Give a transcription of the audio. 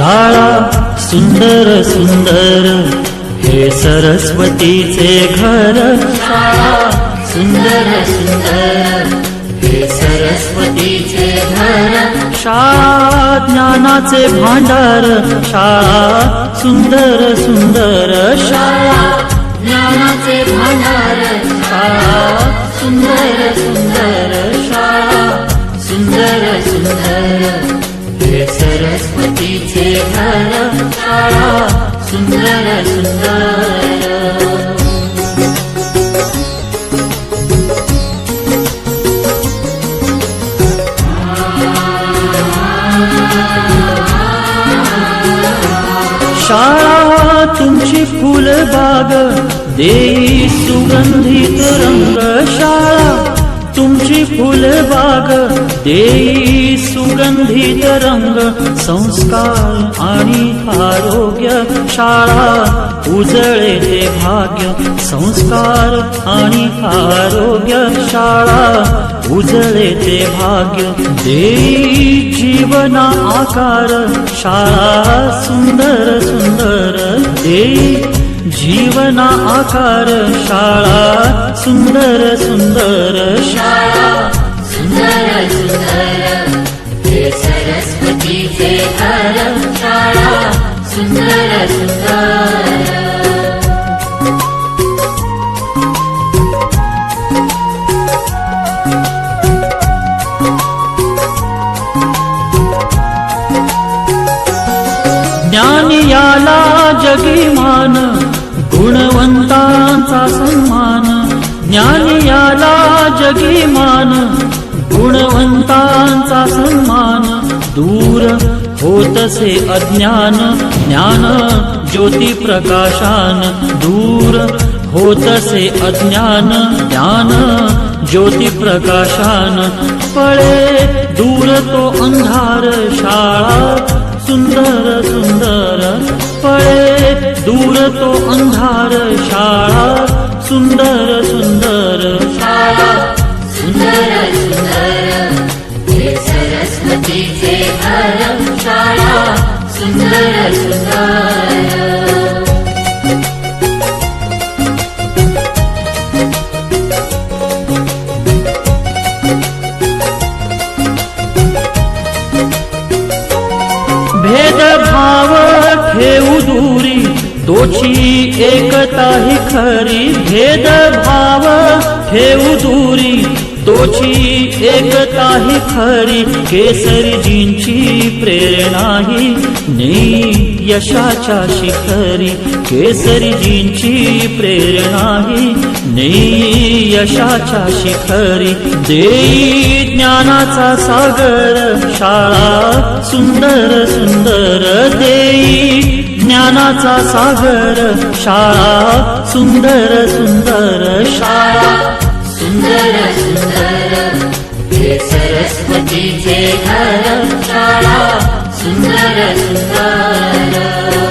शाळा सुंदर सुंदर हे सरस्वतीचे घर, शाळा सुंदर सुंदर हे सरस्वतीचे घर, शाळा ज्ञानाचे भांडार, शाळा सुंदर सुंदर, शाळा ज्ञानाचे भांडार, शाळा सुंदर सुंदर, शाळा सुंदर सुंदर हे सरस्वतीचे घर, शाळा सुंदर सुंदर। शाळा तुमची फुलबाग देई सुगंधित रंग, शाळा तुमची फुलबाग देई सुगंधित रंग, संस्कार आणि आरोग्य शाळा उजळे ते भाग्य, संस्कार आणि आरोग्य शाळा उजळे ते भाग्य, देई जीवना आकार शाळा सुंदर सुंदर, देई जीवना आकार शाळा सुंदर सुंदर, शाळा सुंदर सुंदर हे सरस्वतीचे घर, शाळा सुंदर सुंदर। ज्ञान याला जगी मान, गुणवंतांचा सन्मान, ज्ञान याला जगी मान, गुणवंतांचा सन्मान, दूर होतसे अज्ञान, ज्ञान ज्योती प्रकाशान, दूर होतसे अज्ञान, ज्ञान ज्योती प्रकाशान, पळे दूर तो अंधार शाळा सुंदर सुंदर, पळे दूर तो अंधार शाळा सुंदर सुंदर, शाळा सुंदर सुंदर हे सरस्वतीचे घर, शाळा सुंदर सुंदर। भेदभाव ठेवू दूरी तोची एकता ही खरी, भेदभाव ठेवू दूरी तोची एकता ही खरी, केसरीजींची प्रेरणा ही नेई यशाच्या शिखरी, केसरीजींची प्रेरणा ही नेई यशाच्या शिखरी, देई ज्ञानाचा सागर शाळा सुंदर सुंदर, देई ज्ञानाचा सागर शाळा सुंदर सुंदर, शाळा सुंदर सुंदर हे सरस्वतीचे घर, शाळा सुंदर सुंदर।